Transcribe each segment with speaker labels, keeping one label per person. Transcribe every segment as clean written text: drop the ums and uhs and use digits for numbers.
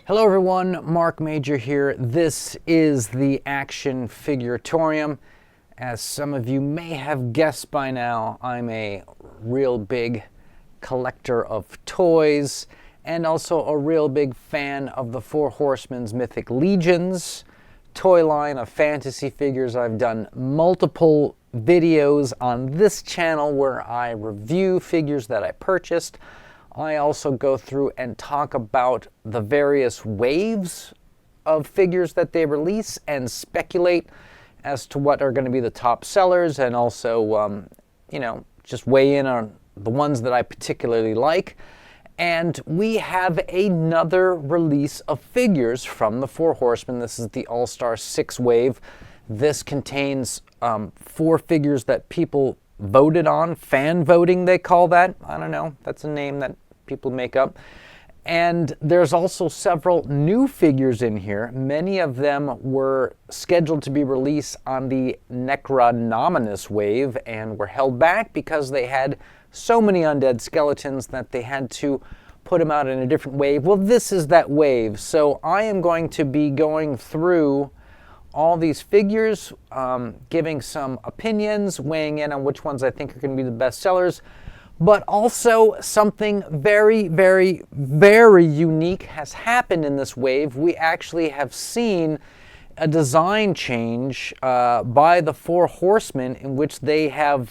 Speaker 1: Hello everyone, Mark Major here. This is the Action Figuratorium. As some of you may have guessed by now, I'm a real big collector of toys and also a real big fan of the 4Horsemen's Mythic Legions toy line of fantasy figures. I've done multiple videos on this channel where I review figures that I purchased. I also go through and talk about the various waves of figures that they release and speculate as to what are going to be the top sellers, and also, just weigh in on the ones that I particularly like. And we have another release of figures from the 4Horsemen. This is the All-Star 6 wave. This contains 4 figures that people voted on. Fan voting, they call that. I don't know. That's a name that people make up. And there's also several new figures in here. Many of them were scheduled to be released on the Necronominus wave and were held back because they had so many undead skeletons that they had to put them out in a different wave. Well, this is that wave. So I am going to be going through all these figures, giving some opinions, weighing in on which ones I think are going to be the best sellers. But also something very, very, very unique has happened in this wave. We actually have seen a design change by the 4Horsemen in which they have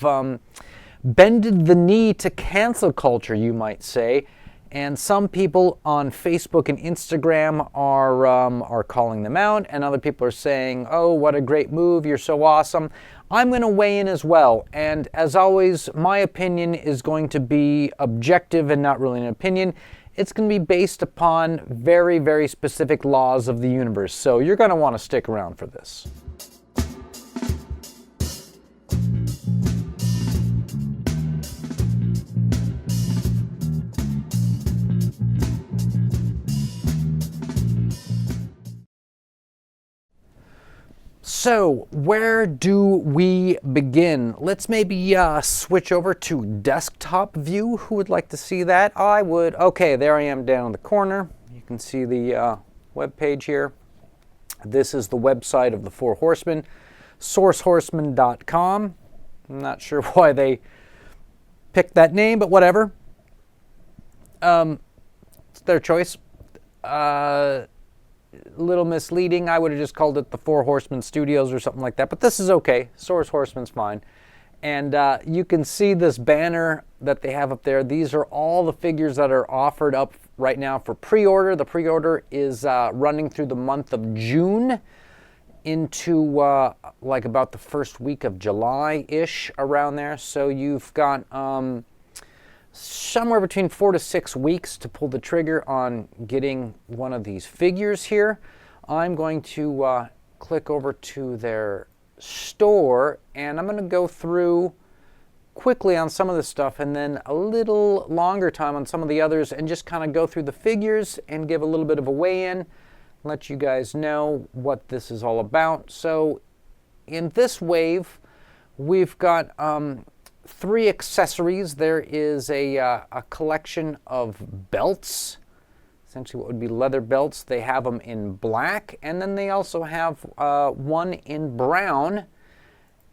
Speaker 1: bended the knee to cancel culture, you might say. And some people on Facebook and Instagram are calling them out, and other people are saying, oh, what a great move, you're so awesome. I'm going to weigh in as well, and as always, my opinion is going to be objective and not really an opinion. It's going to be based upon very, very specific laws of the universe, so you're going to want to stick around for this. So, where do we begin? Let's maybe switch over to desktop view. Who would like to see that? I would. Okay, there I am down in the corner. You can see the web page here. This is the website of the 4Horsemen, sourcehorsemen.com. I'm not sure why they picked that name, but whatever. It's their choice. Little misleading. I would have just called it the 4Horsemen Studios or something like that, but this is okay. Source Horsemen's fine. And you can see this banner that they have up there. These are all the figures that are offered up right now for pre-order. The pre-order is running through the month of June into like about the first week of July-ish, around there. So you've got somewhere between 4 to 6 weeks to pull the trigger on getting one of these figures here. I'm going to click over to their store, and I'm going to go through quickly on some of this stuff and then a little longer time on some of the others, and just kind of go through the figures and give a little bit of a weigh-in, let you guys know what this is all about. So in this wave, we've got 3 accessories. There is a collection of belts, essentially what would be leather belts. They have them in black, and then they also have one in brown.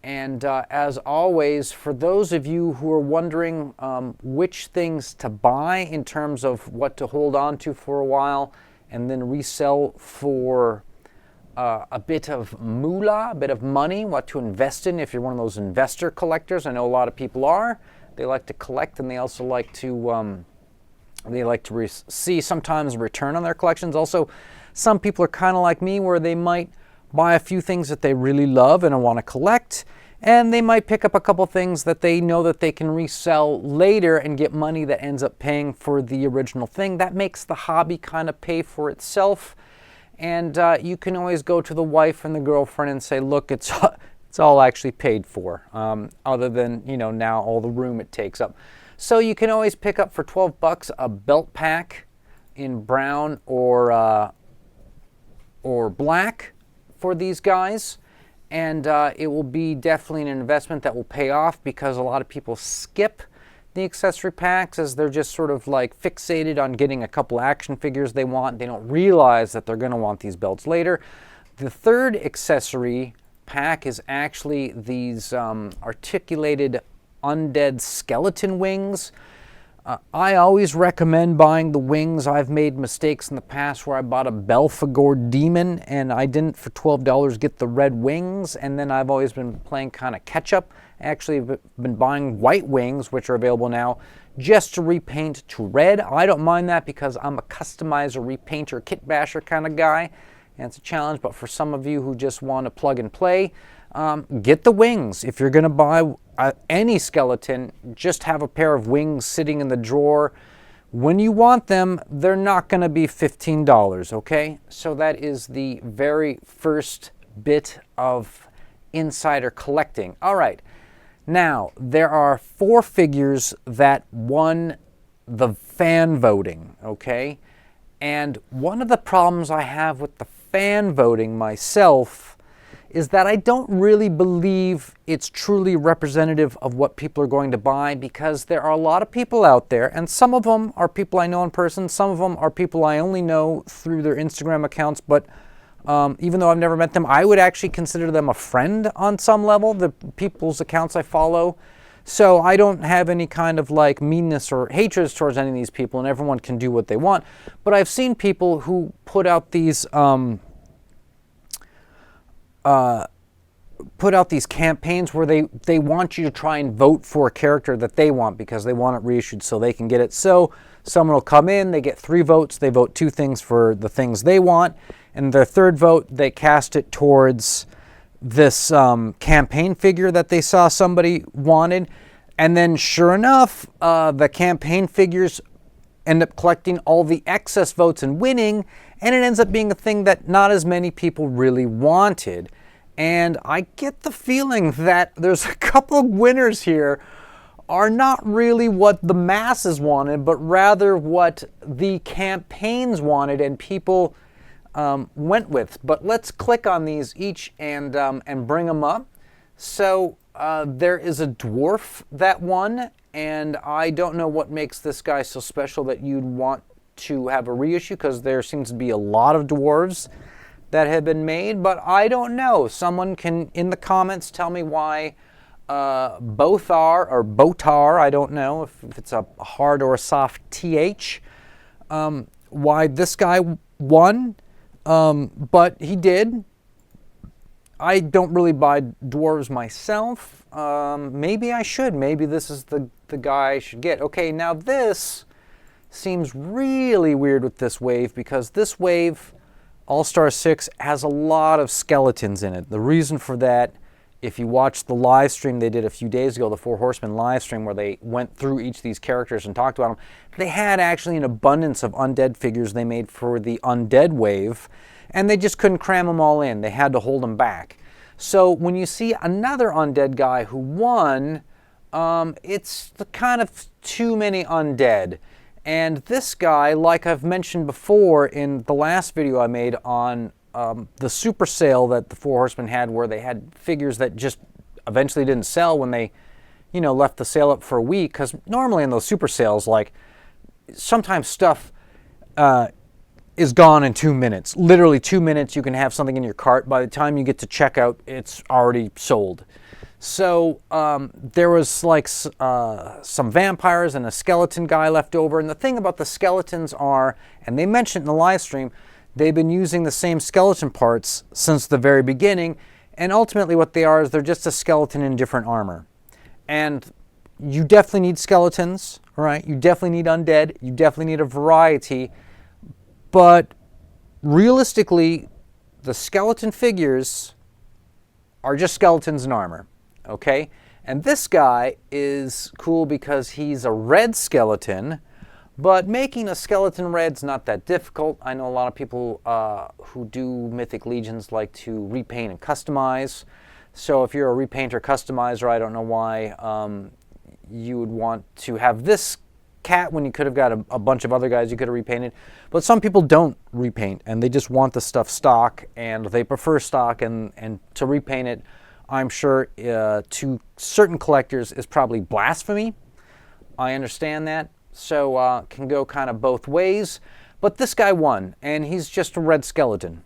Speaker 1: And as always, for those of you who are wondering which things to buy in terms of what to hold on to for a while and then resell for a bit of moolah, a bit of money, what to invest in if you're one of those investor collectors. I know a lot of people are. They like to collect, and they also like to see sometimes a return on their collections. Also, some people are kind of like me, where they might buy a few things that they really love and want to collect, and they might pick up a couple things that they know that they can resell later and get money that ends up paying for the original thing. That makes the hobby kind of pay for itself. And you can always go to the wife and the girlfriend and say, look, it's all actually paid for, other than, now all the room it takes up. So you can always pick up for $12 a belt pack in brown or black for these guys. And it will be definitely an investment that will pay off, because a lot of people skip the accessory packs, as they're just sort of like fixated on getting a couple action figures they want. They don't realize that they're going to want these belts later. The third accessory pack is actually these articulated undead skeleton wings. I always recommend buying the wings. I've made mistakes in the past where I bought a Belphegor demon and I didn't for $12 get the red wings, and then I've always been playing kind of catch up. Actually, I've been buying white wings, which are available now, just to repaint to red. I don't mind that because I'm a customizer, repainter, kit basher kind of guy, and it's a challenge. But for some of you who just want to plug and play, get the wings. If you're going to buy any skeleton, just have a pair of wings sitting in the drawer. When you want them, they're not going to be $15, okay? So that is the very first bit of insider collecting. All right. Now, there are 4 figures that won the fan voting, okay? And one of the problems I have with the fan voting myself is that I don't really believe it's truly representative of what people are going to buy, because there are a lot of people out there, and some of them are people I know in person, some of them are people I only know through their Instagram accounts, but even though I've never met them, I would actually consider them a friend on some level, the people's accounts I follow. So I don't have any kind of like meanness or hatred towards any of these people, and everyone can do what they want. But I've seen people who put out these campaigns where they want you to try and vote for a character that they want because they want it reissued so they can get it. So someone will come in, they get 3 votes, they vote 2 things for the things they want, and their third vote, they cast it towards this campaign figure that they saw somebody wanted. And then sure enough, the campaign figures end up collecting all the excess votes and winning, and it ends up being a thing that not as many people really wanted. And I get the feeling that there's a couple of winners here are not really what the masses wanted, but rather what the campaigns wanted and people went with. But let's click on these each and bring them up. So there is a dwarf that won, and I don't know what makes this guy so special that you'd want to have a reissue, because there seems to be a lot of dwarves that have been made, but I don't know. Someone can in the comments tell me why Bothar or Botar, I don't know if it's a hard or a soft TH, why this guy won, but he did. I don't really buy dwarves myself. Maybe I should. Maybe this is the guy I should get. Okay, now this seems really weird with this wave, because this wave, All-Star 6, has a lot of skeletons in it. The reason for that, if you watch the live stream they did a few days ago, the 4Horsemen live stream where they went through each of these characters and talked about them, they had actually an abundance of undead figures they made for the undead wave, and they just couldn't cram them all in. They had to hold them back. So when you see another undead guy who won, it's the kind of too many undead. And this guy, like I've mentioned before in the last video I made on the super sale that the 4Horsemen had, where they had figures that just eventually didn't sell when they, left the sale up for a week. Because normally in those super sales, like, sometimes stuff is gone in 2 minutes. Literally 2 minutes, you can have something in your cart. By the time you get to checkout, it's already sold. So there was like some vampires and a skeleton guy left over. And the thing about the skeletons are, and they mentioned in the live stream, they've been using the same skeleton parts since the very beginning. And ultimately what they are is they're just a skeleton in different armor. And you definitely need skeletons, right? You definitely need undead. You definitely need a variety. But realistically, the skeleton figures are just skeletons in armor. Okay, and this guy is cool because he's a red skeleton, but making a skeleton red's not that difficult. I know a lot of people who do Mythic Legions like to repaint and customize. So if you're a repainter customizer, I don't know why you would want to have this cat when you could have got a bunch of other guys you could have repainted. But some people don't repaint, and they just want the stuff stock, and they prefer stock, and to repaint it, I'm sure to certain collectors is probably blasphemy. I understand that. So can go kind of both ways. But this guy won, and he's just a red skeleton.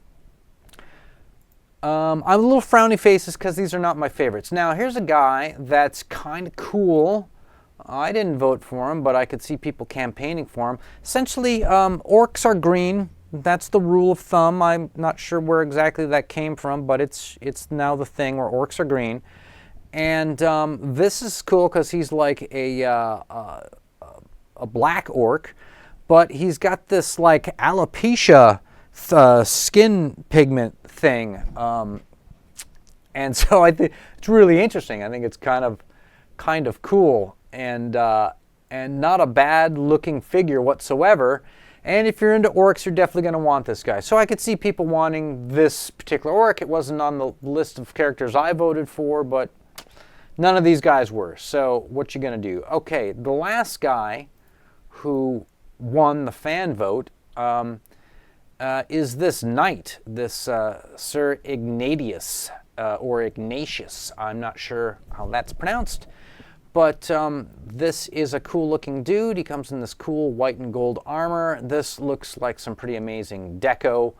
Speaker 1: I'm a little frowny faces because these are not my favorites. Now, here's a guy that's kind of cool. I didn't vote for him, but I could see people campaigning for him. Essentially, orcs are green. That's the rule of thumb. I'm not sure where exactly that came from, but it's now the thing where orcs are green. And this is cool because he's like a black orc, but he's got this like alopecia skin pigment thing. And so I think it's really interesting. I think it's kind of cool and not a bad looking figure whatsoever. And if you're into orcs, you're definitely going to want this guy. So I could see people wanting this particular orc. It wasn't on the list of characters I voted for, but none of these guys were. So what you going to do? Okay, the last guy who won the fan vote is this knight, this Sir Ignatius, or Ignatius. I'm not sure how that's pronounced. But this is a cool looking dude. He comes in this cool white and gold armor. This looks like some pretty amazing deco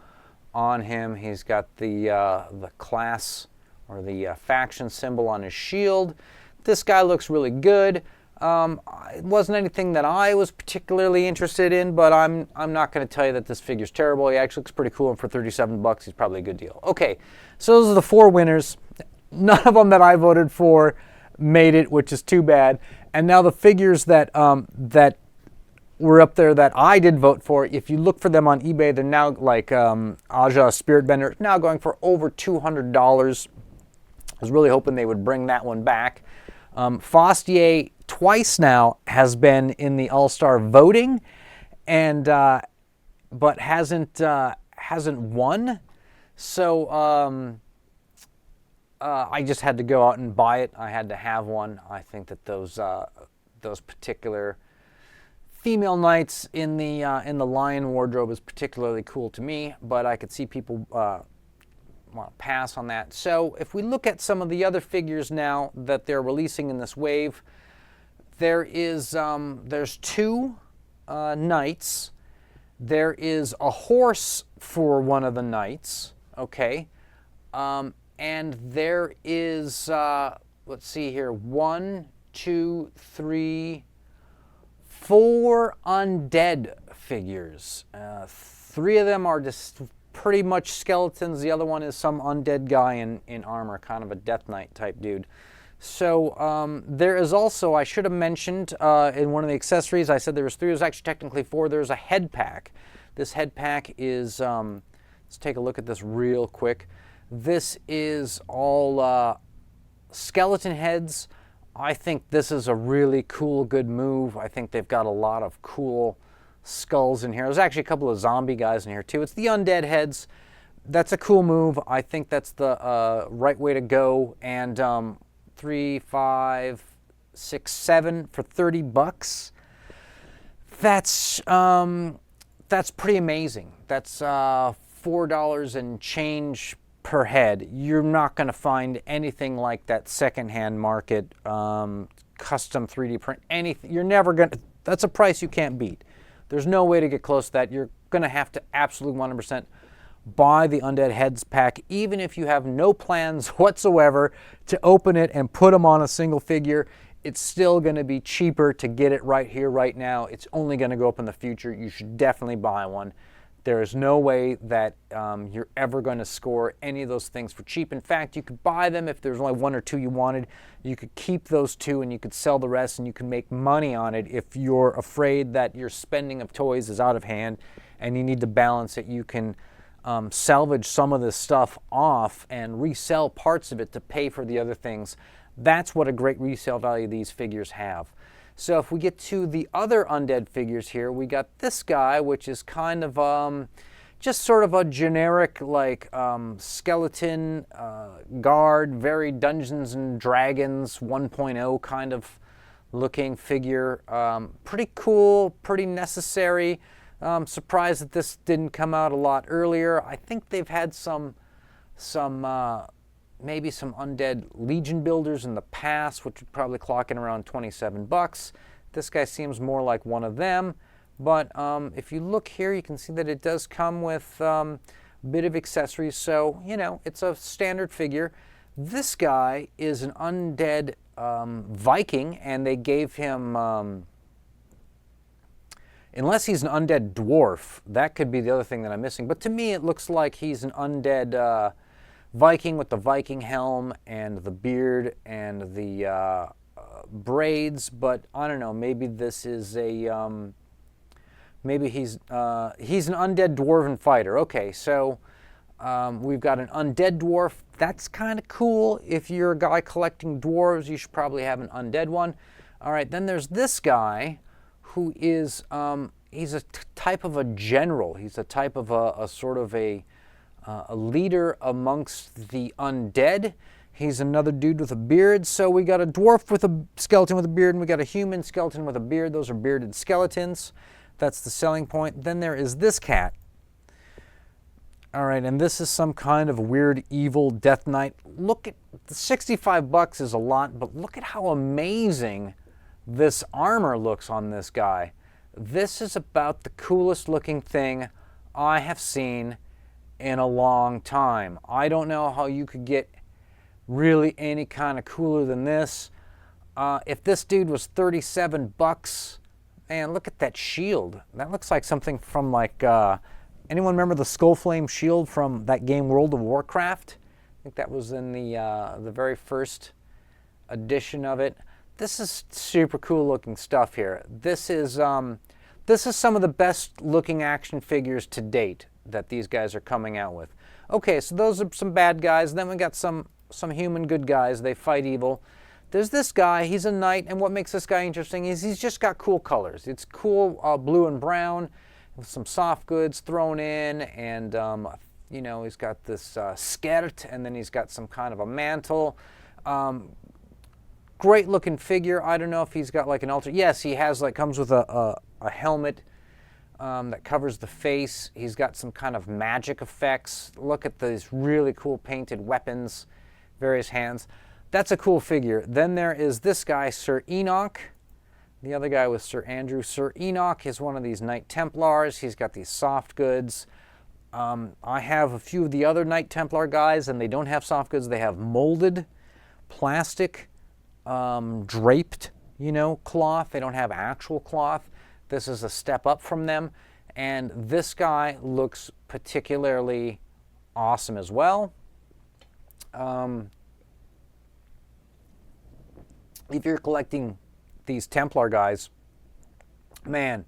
Speaker 1: on him. He's got the class or the faction symbol on his shield. This guy looks really good. It wasn't anything that I was particularly interested in, but I'm not going to tell you that this figure's terrible. He actually looks pretty cool, and for $37, he's probably a good deal. Okay, so those are the 4 winners. None of them that I voted for made it, which is too bad. And now the figures that that were up there that I did vote for, if you look for them on eBay, they're now like Aja Spirit Bender, now going for over $200. I was really hoping they would bring that one back. Fostier twice now has been in the All-Star voting, and but hasn't won. So I just had to go out and buy it. I had to have one. I think that those particular female knights in the lion wardrobe is particularly cool to me, but I could see people want to pass on that. So if we look at some of the other figures now that they're releasing in this wave, there's 2 knights. There is a horse for one of the knights. Okay. And there is, let's see here, 1, 2, 3, 4 undead figures. 3 of them are just pretty much skeletons. The other one is some undead guy in armor, kind of a Death Knight type dude. So there is also, I should have mentioned in one of the accessories, I said there was 3, there's actually technically 4. There's a head pack. This head pack is, let's take a look at this real quick. This is all skeleton heads. I think this is a really cool, good move. I think they've got a lot of cool skulls in here. There's actually a couple of zombie guys in here too. It's the Undead Heads. That's a cool move. I think that's the right way to go. And 3, 5, 6, 7 for $30. That's pretty amazing. That's $4 and change per head. You're not going to find anything like that secondhand market, custom 3D print, anything. You're never going to, that's a price you can't beat. There's no way to get close to that. You're going to have to absolutely 100% buy the Undead Heads pack, even if you have no plans whatsoever to open it and put them on a single figure. It's still going to be cheaper to get it right here, right now. It's only going to go up in the future. You should definitely buy one. There is no way that you're ever going to score any of those things for cheap. In fact, you could buy them if there's only 1 or 2 you wanted. You could keep those 2 and you could sell the rest and you can make money on it. If you're afraid that your spending of toys is out of hand and you need to balance it, you can salvage some of this stuff off and resell parts of it to pay for the other things. That's what a great resale value these figures have. So if we get to the other undead figures here, we got this guy, which is kind of just sort of a generic like skeleton guard, very Dungeons and Dragons 1.0 kind of looking figure. Pretty cool, pretty necessary. Surprised that this didn't come out a lot earlier. I think they've had maybe some Undead Legion builders in the past, which would probably clock in around $27. This guy seems more like one of them. But if you look here, you can see that it does come with a bit of accessories. So, you know, it's a standard figure. This guy is an undead Viking, and they gave him, unless he's an undead dwarf, that could be the other thing that I'm missing. But to me, it looks like he's an undead Viking with the Viking helm and the beard and the braids. But I don't know, maybe this is a, maybe he's an undead dwarven fighter. Okay, so we've got an undead dwarf. That's kind of cool. If you're a guy collecting dwarves, you should probably have an undead one. All right, then there's this guy who is, he's a type of a general. He's a type of a sort of a leader amongst the undead. He's another dude with a beard. So we got a dwarf with a skeleton with a beard, and we got a human skeleton with a beard. Those are bearded skeletons. That's the selling point. Then there is this cat. All right, and this is some kind of weird evil death knight. Look at the $65 is a lot, but look at how amazing this armor looks on this guy. This is about the coolest looking thing I have seen in a long time. I don't know how you could get really any kind of cooler than this. If this dude was $37, man, look at that shield. That looks like something from like, anyone remember the Skullflame shield from that game World of Warcraft? I think that was in the very first edition of it. This is super cool looking stuff here. This is some of the best looking action figures to date that these guys are coming out with. Okay, so those are some bad guys. Then we got some human good guys. They fight evil. There's this guy. He's a knight, and what makes this guy interesting is he's just got cool colors. It's cool blue and brown with some soft goods thrown in, and you know, he's got this skirt, and then he's got some kind of a mantle. Great looking figure. I don't know if he's got like an altar. Yes, he has, like, comes with a helmet that covers the face. He's got some kind of magic effects. Look at these really cool painted weapons, various hands. That's a cool figure. Then there is this guy, Sir Enoch. The other guy was Sir Andrew. Sir Enoch is one of these Knight Templars. He's got these soft goods. I have a few of the other Knight Templar guys, and they don't have soft goods. They have molded plastic, draped, you know, cloth. They don't have actual cloth. This is a step up from them. And this guy looks particularly awesome as well. If you're collecting these Templar guys, man,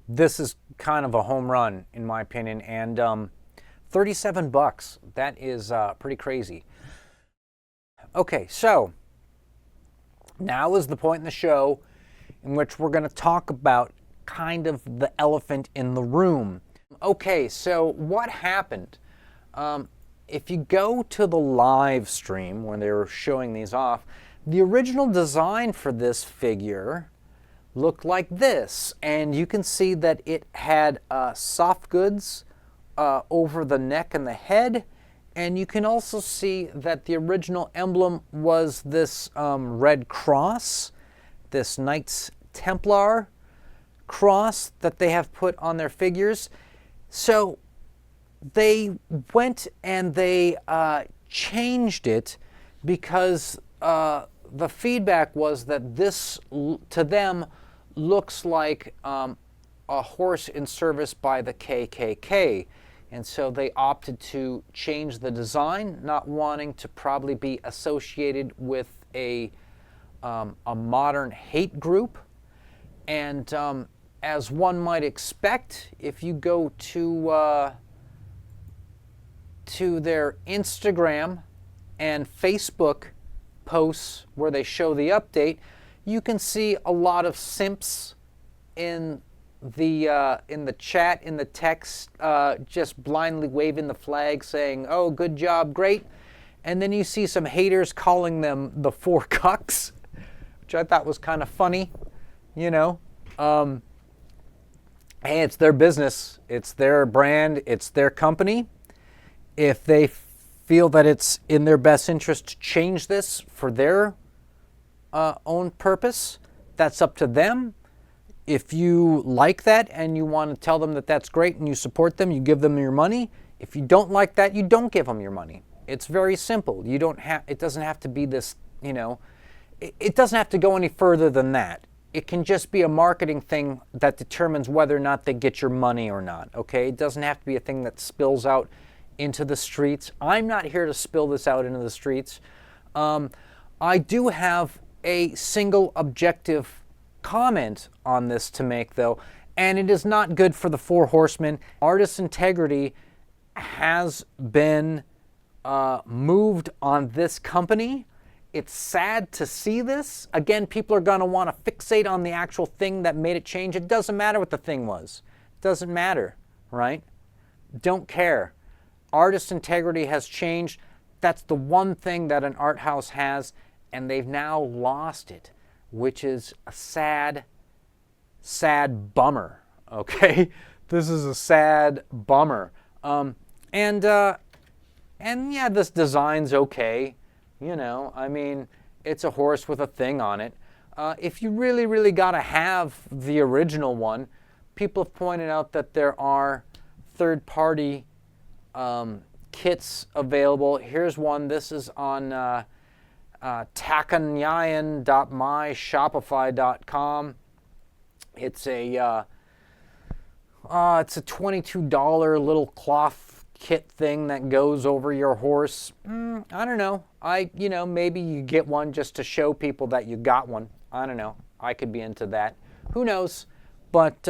Speaker 1: this is kind of a home run in my opinion. And $37, that is pretty crazy. Okay, so now is the point in the show in which we're going to talk about kind of the elephant in the room. Okay, so what happened? If you go to the live stream when they were showing these off, the original design for this figure looked like this, and you can see that it had soft goods over the neck and the head, and you can also see that the original emblem was this red cross, this Knights Templar cross that they have put on their figures. So they went and they changed it because the feedback was that this, to them, looks like a horse in service by the KKK. And so they opted to change the design, not wanting to probably be associated with a modern hate group. And as one might expect, if you go to their Instagram and Facebook posts where they show the update, you can see a lot of simps in the chat, in the text, just blindly waving the flag saying, "Oh, good job, great." And then you see some haters calling them the four cucks, which I thought was kind of funny, you know. Hey, it's their business, it's their brand, it's their company. If they feel that it's in their best interest to change this for their own purpose, That's up to them. If you like that and you want to tell them that that's great and you support them, you give them your money. If you don't like that, you don't give them your money. It's very simple. You don't have, it doesn't have to be this, you know, it doesn't have to go any further than that. It can just be a marketing thing that determines whether or not they get your money or not, okay? It doesn't have to be a thing that spills out into the streets. I'm not here to spill this out into the streets. I do have a single objective comment on this to make, though, and it is not good for the 4 Horsemen. Artist integrity has been moved on this company. It's sad to see this. Again, people are going to want to fixate on the actual thing that made it change. It doesn't matter what the thing was. It doesn't matter, right? Don't care. Artist integrity has changed. That's the one thing that an art house has, and they've now lost it, which is a sad, sad bummer, okay? This is a sad bummer. And yeah, this design's okay. You know, I mean, it's a horse with a thing on it. If you really, really got to have the original one, people have pointed out that there are third-party kits available. Here's one. This is on takanyayan.myshopify.com. It's a $22 little cloth kit thing that goes over your horse. I don't know. You know, maybe you get one just to show people that you got one. I don't know. I could be into that. Who knows? But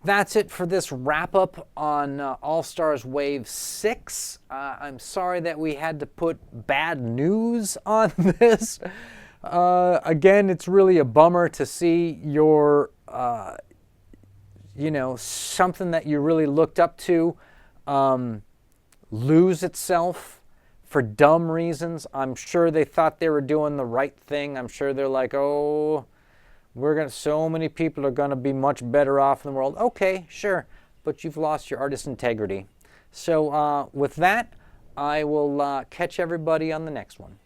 Speaker 1: that's it for this wrap-up on All-Stars Wave 6. I'm sorry that we had to put bad news on this. Again, it's really a bummer to see your, you know, something that you really looked up to lose itself for dumb reasons. I'm sure they thought they were doing the right thing. I'm sure they're like, oh, so many people are going to be much better off in the world. Okay, sure, but you've lost your artist integrity. So with that, I will catch everybody on the next one.